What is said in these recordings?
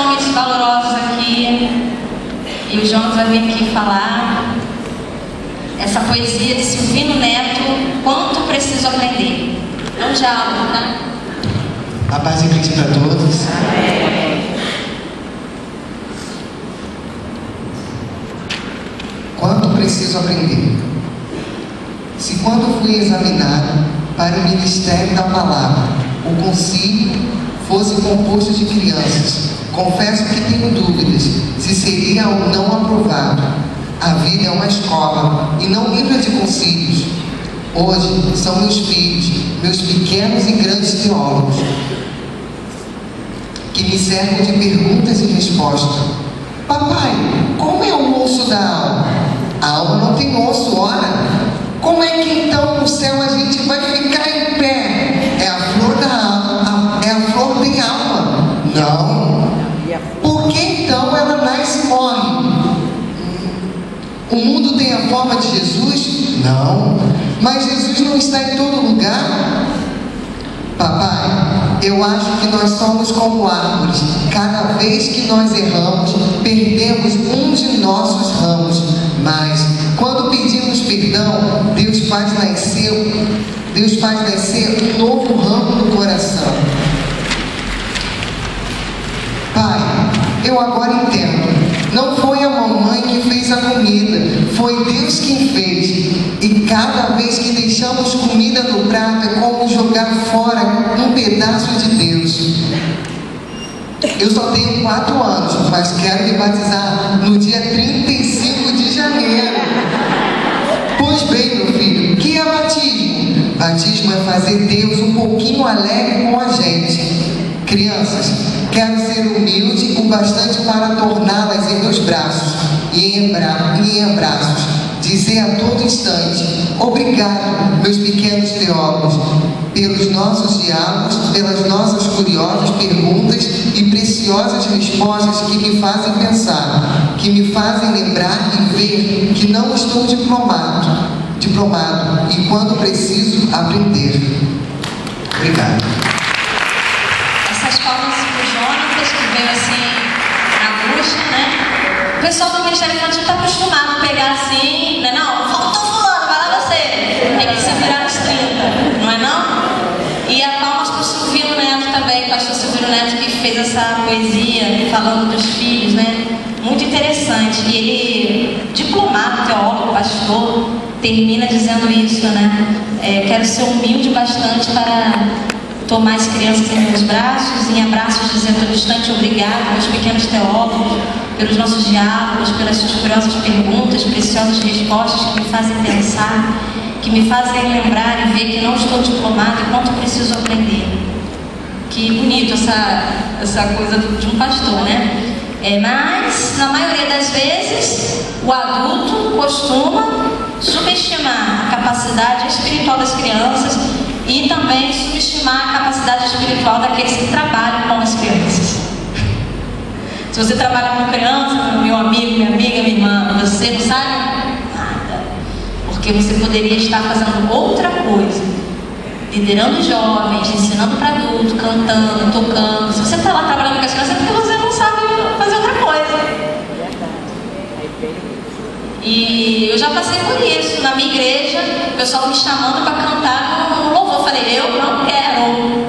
nomes valorosos aqui, e o Jonas vai vir aqui falar essa poesia de Silvino Neto, Quanto Preciso Aprender. É um diálogo, tá? A paz de Cristo para todos. Quanto preciso aprender? Se quando fui examinado para o ministério da palavra, o concílio fosse composto de crianças, confesso que tenho dúvidas se seria ou não aprovado. A vida é uma escola e não livro de concílios. Hoje são meus filhos, meus pequenos e grandes teólogos, que me cercam de perguntas e respostas. Papai, como é o osso da alma? A alma não tem osso, ora. Como é que então no céu a gente vai ficar em pé? É a flor da alma, é a flor tem alma. Não. Por que então ela nasce e morre? O mundo tem a forma de Jesus? Não. Mas Jesus não está em todo lugar? Papai, eu acho que nós somos como árvores. Cada vez que nós erramos, perdemos um de nossos ramos. Mas, quando pedimos perdão, Deus faz nascer um novo ramo no coração. Pai, eu agora entendo. Não foi a mamãe que fez a comida, foi Deus quem fez. E cada vez que deixamos comida no prato é como jogar fora um pedaço de Deus. Eu só tenho 4 anos, mas quero me batizar no dia 35 de janeiro. Pois bem, meu filho, o que é batismo? Batismo é fazer Deus um pouquinho alegre com a gente. Crianças, quero ser humilde o bastante para torná-las em meus braços e em abraços, dizer a todo instante: obrigado, meus pequenos teólogos, pelos nossos diálogos, pelas nossas curiosas perguntas e preciosas respostas que me fazem pensar, que me fazem lembrar e ver que não estou diplomado e quando preciso aprender. Obrigado. Essas palmas pro Jonas, que veio assim na bucha, né? O pessoal do Ministério Infantil está acostumado a pegar assim, né? Não, faltou fulano, vai lá você. Tem que se virar nos 30, não é não? E a palmas pro Silvino Neto também, o pastor Silvino Neto, que fez essa poesia falando dos filhos, né? Muito interessante. E ele, diplomado, teólogo, pastor, termina dizendo isso, né? Quero ser humilde bastante para tomar as crianças em meus braços, em abraços, dizendo todo instante obrigado, meus pequenos teólogos, pelos nossos diálogos, pelas suas curiosas perguntas, preciosas respostas que me fazem pensar, que me fazem lembrar e ver que não estou diplomado e quanto preciso aprender. Que bonito essa coisa de um pastor, né? Mas, na maioria das vezes, o adulto costuma subestimar a capacidade espiritual das crianças e também subestimar a capacidade espiritual daqueles que trabalham com as crianças. Se você trabalha com criança, meu amigo, minha amiga, minha irmã, você não sabe nada, porque você poderia estar fazendo outra coisa, liderando jovens, ensinando para adultos, cantando, tocando. Se você está lá trabalhando com as crianças, é porque você não sabe fazer outra coisa. E eu já passei por isso, na minha igreja, o pessoal me chamando para cantar no louvor. Eu falei, eu não quero.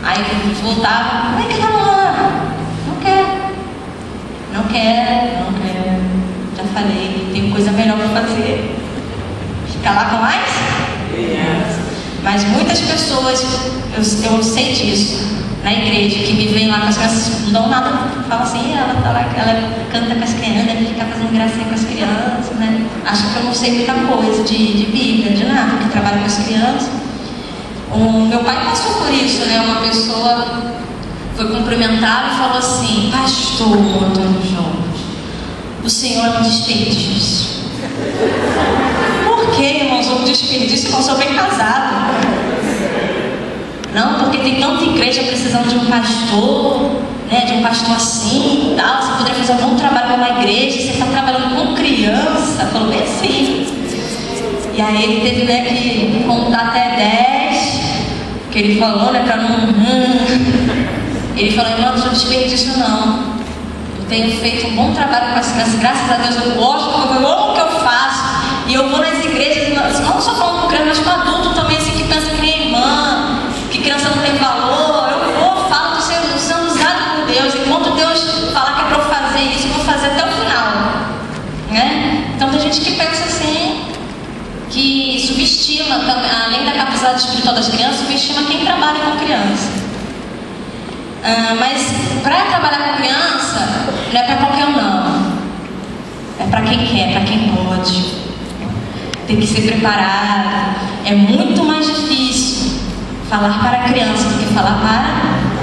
Aí eles voltavam, como é que tá lá? Não quero. Já falei, tenho coisa melhor para fazer. Ficar lá com mais? Mas muitas pessoas, eu sei disso, na igreja, que me veem lá com as crianças, não dão nada, falam assim, ela tá lá, ela canta com as crianças, deve ficar fazendo gracinha com as crianças, né? Acho que eu não sei muita coisa de Bíblia, de nada, que trabalho com as crianças. O meu pai passou por isso, né? Uma pessoa foi cumprimentá-lo e falou assim: pastor Antônio Jonas, o senhor é um desperdício. Por que, irmãos, um desperdício? Eu sou bem casado. Não, porque tem tanta igreja precisando de um pastor, né, de um pastor assim e tal. Você poderia fazer um bom trabalho com uma igreja, você está trabalhando com criança. Falou bem assim. E aí ele teve, né, que contar até 10, que ele falou, né, para não... Ele falou: irmão, não desperdício não. Eu tenho feito um bom trabalho com as crianças, graças a Deus eu gosto, eu amo o que eu faço. E eu vou nas igrejas, não só falando com criança, mas com adulto também, assim, que pensa que nem irmã, que criança não tem valor. Eu vou, falo, estou sendo usado por Deus. Enquanto Deus falar que é para eu fazer isso, eu vou fazer até o final, né? Então tem gente que pensa assim, que subestima, além da capacidade espiritual das crianças, subestima quem trabalha com criança. Mas para trabalhar com criança, não é para qualquer um não. É para quem quer, para quem pode. Tem que ser preparado. É muito mais difícil falar para a criança do que falar para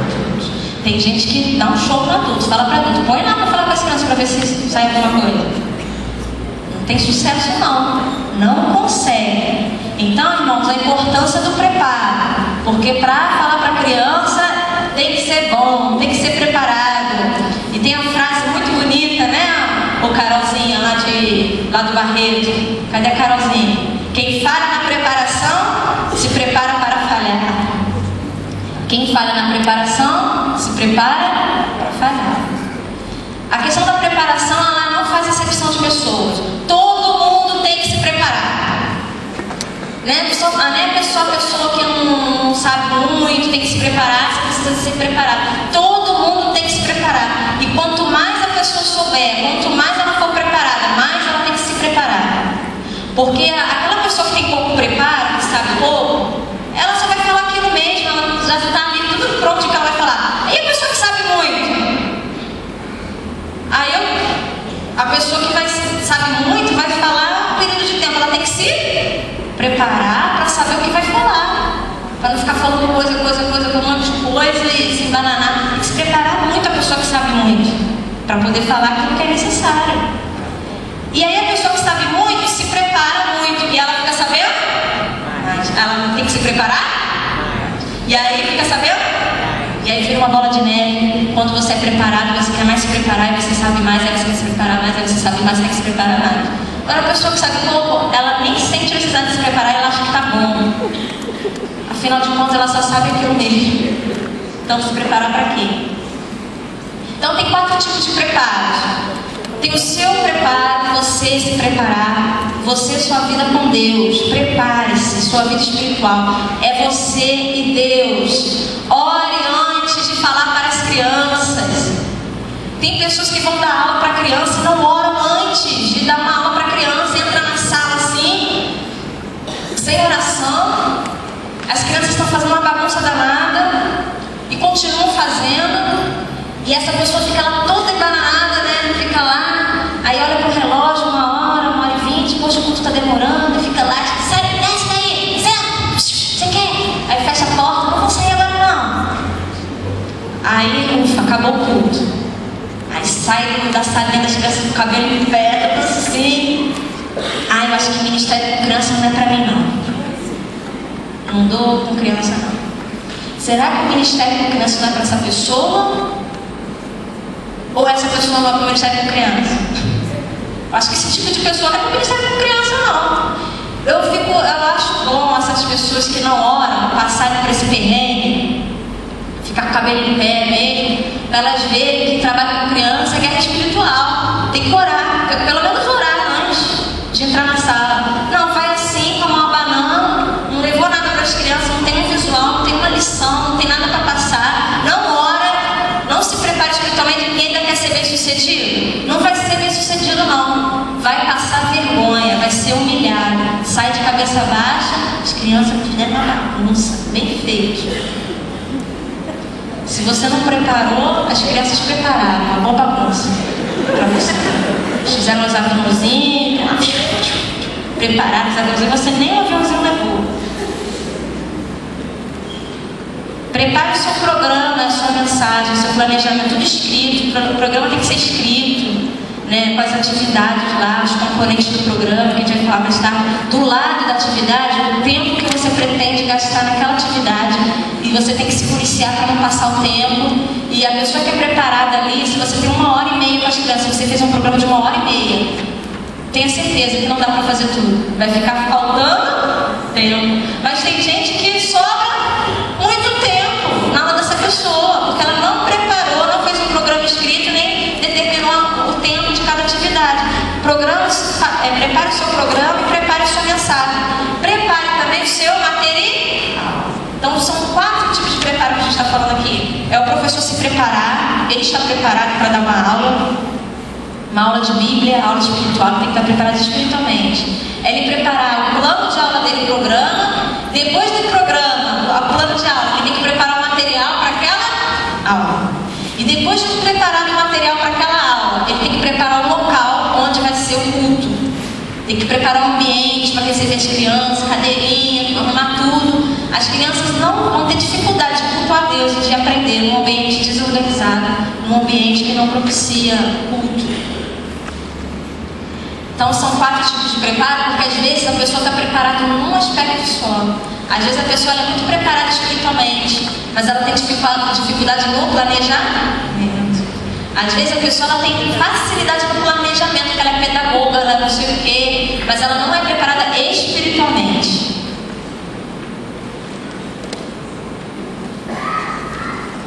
adultos. Tem gente que dá um show para adultos, fala para adulto, põe lá para falar com as crianças para ver se sai alguma coisa. Não tem sucesso não consegue. Então, irmãos, a importância do preparo, porque para falar para a criança tem que ser bom, tem que ser preparado. E tem a frase muito bonita, né? O Carolzinha lá do Barreto. Cadê a Carolzinha? Quem falha na preparação se prepara para falhar. Quem falha na preparação se prepara para falhar. A questão da preparação, ela não faz exceção de pessoas. Todo mundo tem que se preparar. Né? A pessoa que não sabe muito tem que se preparar, você precisa se preparar. Todo mundo tem que se preparar. E quanto mais a pessoa souber, quanto mais ela for preparada, mais ela tem que se preparar. Porque aquela pessoa que tem pouco preparo, que sabe pouco, ela só vai falar aquilo mesmo, ela já está ali tudo pronto que ela vai falar. E a pessoa que sabe muito? A pessoa que sabe muito vai falar um período de tempo, ela tem que se preparar para saber o que vai falar, para não ficar falando coisa, com um monte de coisa e se embananar. Tem que se preparar muito a pessoa que sabe muito, para poder falar aquilo que é necessário. E aí a pessoa que sabe muito se prepara muito, e ela fica sabendo? Ela tem que se preparar? E aí fica sabendo? E aí vira uma bola de neve. Quando você é preparado, você quer mais se preparar, e você sabe mais, aí você quer se preparar mais, aí você sabe mais, quer se preparar mais. Agora a pessoa que sabe pouco, ela nem sente necessidade de se preparar, ela acha que tá bom. Afinal de contas, ela só sabe aquilo mesmo. Então se preparar para quê? Então tem 4 tipos de preparos. Tem o seu preparo, você se preparar, você, sua vida com Deus, prepare-se, sua vida espiritual, é você e Deus. Ore antes de falar para as crianças. Tem pessoas que vão dar aula para criança e não oram antes de dar uma aula para criança, entra na sala assim, sem oração, as crianças estão fazendo uma bagunça danada e continuam fazendo, e essa pessoa fica lá toda embananada, né? Fica lá, aí olha pro relógio, 1h20, poxa, o culto está demorando, e fica lá, sai, desce daí, senta, você quer? Aí fecha a porta, não vou sair agora não. Aí, ufa, acabou o culto. Aí sai da salinha das crianças com o cabelo em pé, tudo assim. Ai, eu acho que ministério com criança não é pra mim não. Não dou com criança não. Será que o ministério com criança não é para essa pessoa? Ou essa pessoa não vai para o ministério com criança? Eu acho que esse tipo de pessoa não é para o ministério com criança não. Eu acho bom essas pessoas que não oram passarem por esse perrengue, ficar com o cabelo em pé mesmo, para elas verem que trabalho com criança é guerra espiritual. Tem que orar, pelo menos orar antes de entrar na sala. Não, vai assim, como uma banana, não levou nada para as crianças, não tem um visual, não tem uma lição, não tem nada para passar. Não ora, não se prepare espiritualmente, ninguém ainda quer ser bem sucedido. Não vai ser bem sucedido não, vai passar vergonha, vai ser humilhado, sai de cabeça baixa, as crianças fizeram uma bagunça, bem feito. Se você não preparou, as crianças prepararam uma boa bagunça para você. Fizeram os aviãozinhos, prepararam os aviãozinhos, você nem o aviãozinho levou. Prepare o seu programa, a sua mensagem, o seu planejamento, tudo escrito. O programa tem que ser escrito, né, com as atividades lá, os componentes do programa, que a gente vai falar mais tarde. Do lado da atividade, o tempo que você pretende gastar naquela atividade. E você tem que se policiar para não passar o tempo. E a pessoa que é preparada ali, se você tem 1h30 com as crianças, você fez um programa de 1h30, tenha certeza que não dá para fazer tudo. Vai ficar faltando tempo. Mas tem gente que sobra muito tempo na aula dessa pessoa, porque ela não preparar, ele está preparado para dar uma aula de Bíblia, aula espiritual, ele tem que estar preparado espiritualmente. É ele preparar o plano de aula dele, o programa, depois do programa, o plano de aula, ele tem que preparar o material para aquela aula. E depois de preparar o material para aquela aula, ele tem que preparar o local onde vai ser o culto. Tem que preparar o ambiente para receber as crianças, cadeirinha, arrumar tudo. As crianças não vão ter dificuldade de cultuar a Deus e de aprender num ambiente desorganizado, num ambiente que não propicia culto. Então são 4 tipos de preparo, porque às vezes a pessoa está preparada num aspecto só. Às vezes a pessoa é muito preparada espiritualmente, mas ela tem dificuldade no planejamento. Às vezes a pessoa ela tem facilidade no planejamento, porque ela é pedagoga, ela não sei o quê, mas ela não é preparada espiritualmente.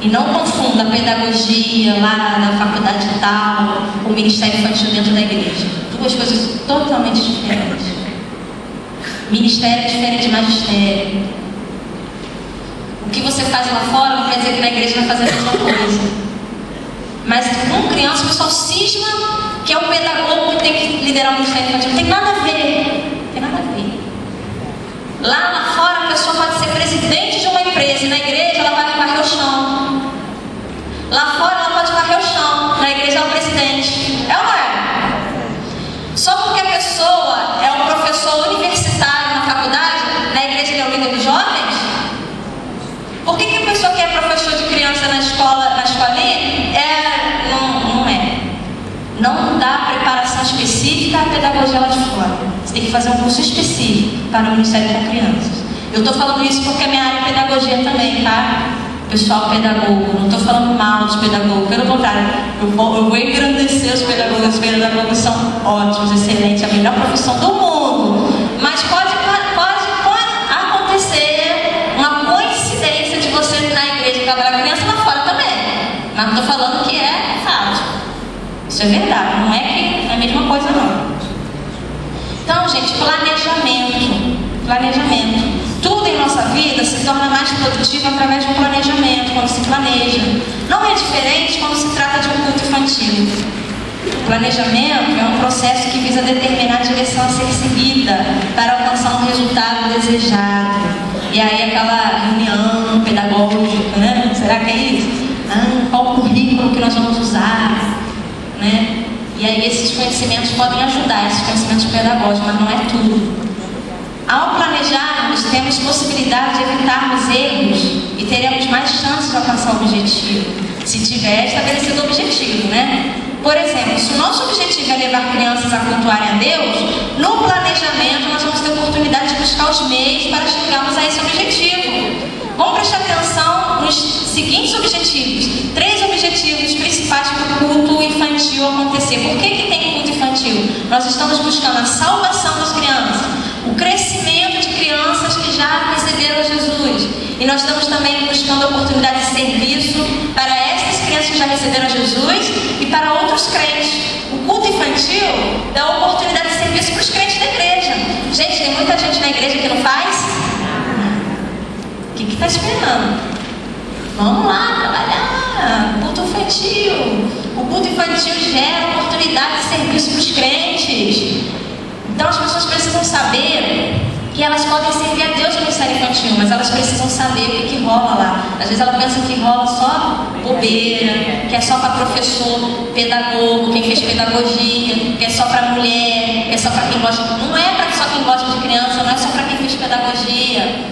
E não confunda a pedagogia lá na faculdade tal com o ministério infantil dentro da igreja. 2 coisas totalmente diferentes. Ministério é diferente de magistério. O que você faz lá fora não quer dizer que na igreja vai fazer a mesma coisa. Mas com criança o pessoal cisma que é o pedagogo que tem que liderar o ministério infantil. Não tem nada a ver. Não tem nada a ver. Lá fora a pessoa pode ser presidente de uma empresa e na igreja ela vai varrer o chão. Lá fora ela pode varrer o chão, na igreja é o presidente. É ou não é? Só porque a pessoa é um professor universitário na faculdade, na igreja ele é o líder dos jovens? Por que a pessoa que é professor de criança na escolinha não é? Não dá preparação específica à pedagogia lá de fora. Você tem que fazer um curso específico para o Ministério com Crianças. Eu estou falando isso porque a minha área é pedagogia também, tá? Pessoal pedagogo, não estou falando mal dos pedagogos, pelo contrário, eu vou engrandecer os pedagogos são ótimos, excelentes, a melhor profissão do mundo. Mas pode acontecer uma coincidência de você na igreja trabalhar com criança lá fora também. Mas não estou falando que é fato. Isso é verdade, não é que é a mesma coisa não. Então, gente, planejamento. Tudo em nossa vida se torna mais produtivo através de um planejamento, quando se planeja. Não é diferente quando se trata de um culto infantil. O planejamento é um processo que visa determinar a direção a ser seguida para alcançar um resultado desejado. E aí aquela reunião pedagógica, né? Será que é isso? Qual o currículo que nós vamos usar? Né? E aí esses conhecimentos podem ajudar, esses conhecimentos pedagógicos, mas não é tudo. Ao planejarmos, temos possibilidade de evitarmos erros e teremos mais chances de alcançar o objetivo, se tiver estabelecido o objetivo, né? Por exemplo, se o nosso objetivo é levar crianças a cultuarem a Deus, no planejamento nós vamos ter oportunidade de buscar os meios para chegarmos a esse objetivo. Vamos prestar atenção nos seguintes objetivos. 3 objetivos principais para o culto infantil acontecer. Por que tem culto infantil? Nós estamos buscando a salvação das crianças, o crescimento de crianças que já receberam Jesus. E nós estamos também buscando a oportunidade de serviço para essas crianças que já receberam Jesus e para outros crentes. O culto infantil dá a oportunidade de serviço para os crentes da igreja. Gente, tem muita gente na igreja que não faz? O que está esperando? Vamos lá trabalhar. Culto infantil. O culto infantil gera oportunidade de serviço para os crentes. Então as pessoas precisam saber que elas podem servir a Deus no ministério infantil, mas elas precisam saber o que rola lá. Às vezes ela pensa que rola só bobeira, que é só para professor, pedagogo, quem fez pedagogia, que é só para mulher, que é só para quem gosta. Não é para só quem gosta de criança, não é só para quem fez pedagogia.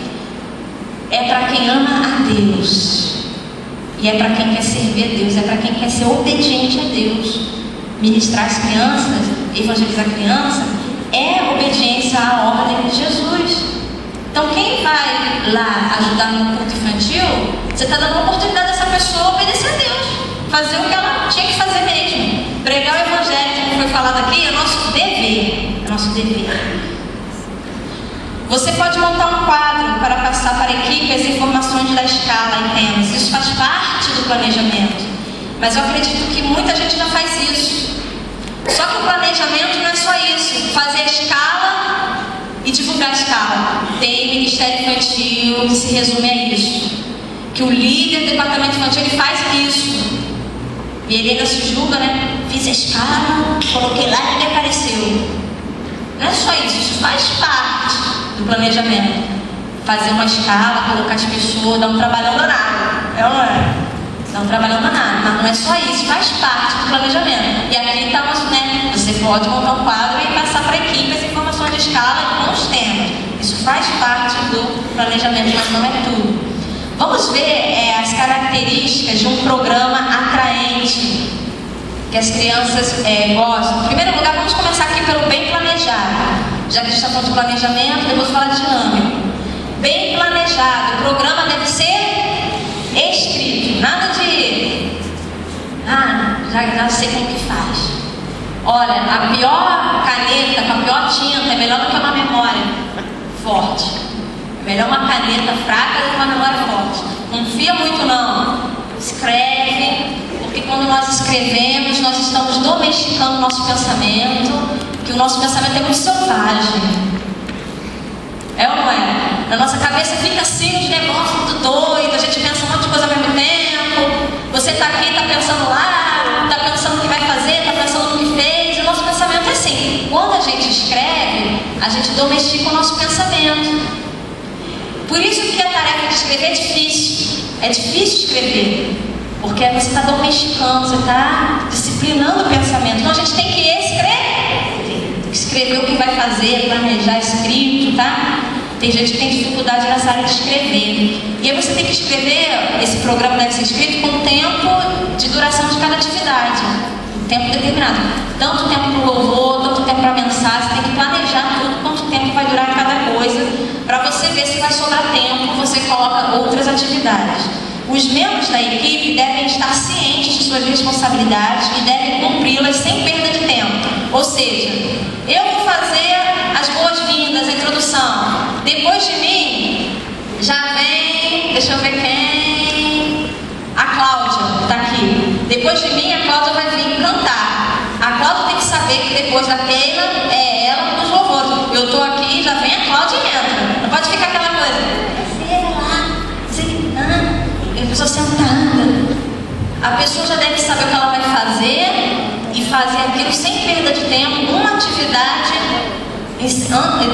É para quem ama a Deus. E é para quem quer servir a Deus, é para quem quer ser obediente a Deus. Ministrar as crianças, evangelizar a criança, é obediência à ordem de Jesus. Então quem vai lá ajudar no culto infantil, você está dando a oportunidade dessa pessoa obedecer a Deus, fazer o que ela tinha que fazer mesmo. Pregar o evangelho, como foi falado aqui, é nosso dever. É nosso dever. Você pode montar um quadro para passar para a equipe as informações da escala e temas. Isso faz parte do planejamento. Mas eu acredito que muita gente não faz isso. Só que o planejamento não é só isso. Fazer a escala e divulgar a escala. Tem ministério infantil que se resume a isso. Que o líder do departamento infantil ele faz isso. E ele ainda se julga, né? Fiz a escala, coloquei lá e ninguém apareceu. Não é só isso, isso faz parte do planejamento. Fazer uma escala, colocar as pessoas, dá um trabalhão danado. É ou não é? Dá um trabalhão danado, mas não é só isso, faz parte do planejamento. E aqui estamos, né? Você pode montar um quadro e passar para a equipe as informações de escala com os temas. Isso faz parte do planejamento, mas não é tudo. Vamos ver as características de um programa atraente, que as crianças gostam. Em primeiro lugar, vamos começar aqui pelo bem planejado. Já que a gente está falando de planejamento, depois falar de dinâmico. Bem planejado, o programa deve ser escrito, nada de já sei como que faz. Olha, a pior caneta com a pior tinta é melhor do que uma memória forte. É melhor uma caneta fraca do que uma memória forte. Não confia muito não. Escreve, porque quando nós escrevemos, nós estamos domesticando o nosso pensamento, que o nosso pensamento é muito selvagem. É ou não é? Na nossa cabeça fica assim, os negócios muito doidos, a gente pensa um monte de coisa ao mesmo tempo. Você está aqui, está pensando lá, está pensando o que vai fazer, está pensando no que fez. O nosso pensamento é assim. Quando a gente escreve, a gente domestica o nosso pensamento. Por isso que a tarefa de escrever é difícil. É difícil escrever, porque você está domesticando, você está disciplinando o pensamento. Então a gente tem que escrever o que vai fazer, planejar escrito, tá? Tem gente que tem dificuldade nessa área de escrever. E aí você tem que escrever, esse programa deve ser escrito com o tempo de duração de cada atividade. Um tempo determinado. Tanto tempo para o louvor, tanto tempo para a mensagem, você tem que planejar tudo, quanto tempo vai durar cada coisa, para você ver se vai sobrar tempo, você coloca outras atividades. Os membros da equipe devem estar cientes de suas responsabilidades e devem cumpri-las sem perda de tempo. Ou seja, eu vou fazer as boas-vindas, a introdução. Depois de mim, já vem, deixa eu ver quem... A Cláudia está aqui. Depois de mim, a Cláudia vai vir cantar. A Cláudia tem que saber que depois da Keila é ela nos louvores. Eu estou aqui, já vem a Cláudia e entra. Não pode ficar aquela coisa. A pessoa sentada. A pessoa já deve saber o que ela vai fazer e fazer aquilo sem perda de tempo, uma atividade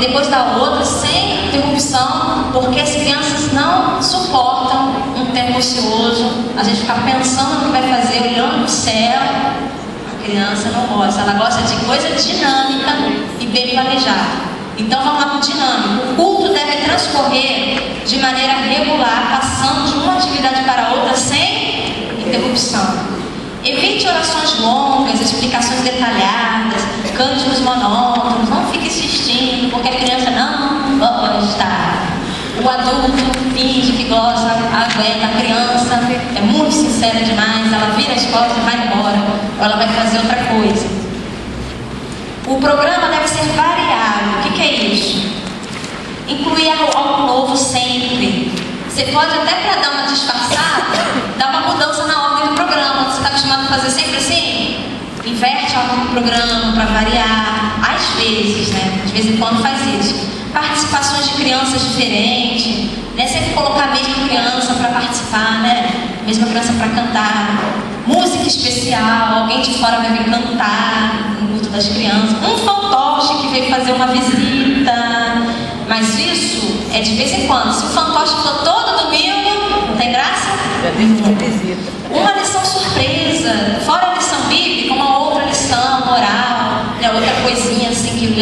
depois da outra, sem interrupção, porque as crianças não suportam um tempo ocioso, a gente ficar pensando no que vai fazer, olhando para o céu. A criança não gosta, ela gosta de coisa dinâmica e bem planejada. Então vamos lá para o dinâmico. O culto deve transcorrer de maneira regular, passando de uma atividade para outra sem interrupção. Evite orações longas, explicações detalhadas, cânticos monótonos, não fique insistindo, porque a criança não gosta. O adulto finge que gosta, aguenta. A criança é muito sincera demais, ela vira as costas e vai embora, ou ela vai fazer outra coisa. O programa deve ser variado. O que é isso? Incluir algo novo sempre. Você pode até, para dar uma disfarçada, dar uma mudança na ordem do programa. Você está acostumado a fazer sempre assim? Inverte a ordem do programa para variar. Às vezes, né? De vez em quando faz isso. Participações de crianças diferentes. Não é sempre colocar a mesma criança para participar, né? A mesma criança para cantar. Música especial, alguém de fora vai vir cantar no culto das crianças. Um fantoche que veio fazer uma visita. Mas isso é de vez em quando. Se o fantoche for todo domingo, não tem graça? Uma lição surpresa. Fora a lição bíblica, uma outra lição moral, outra coisinha assim que leva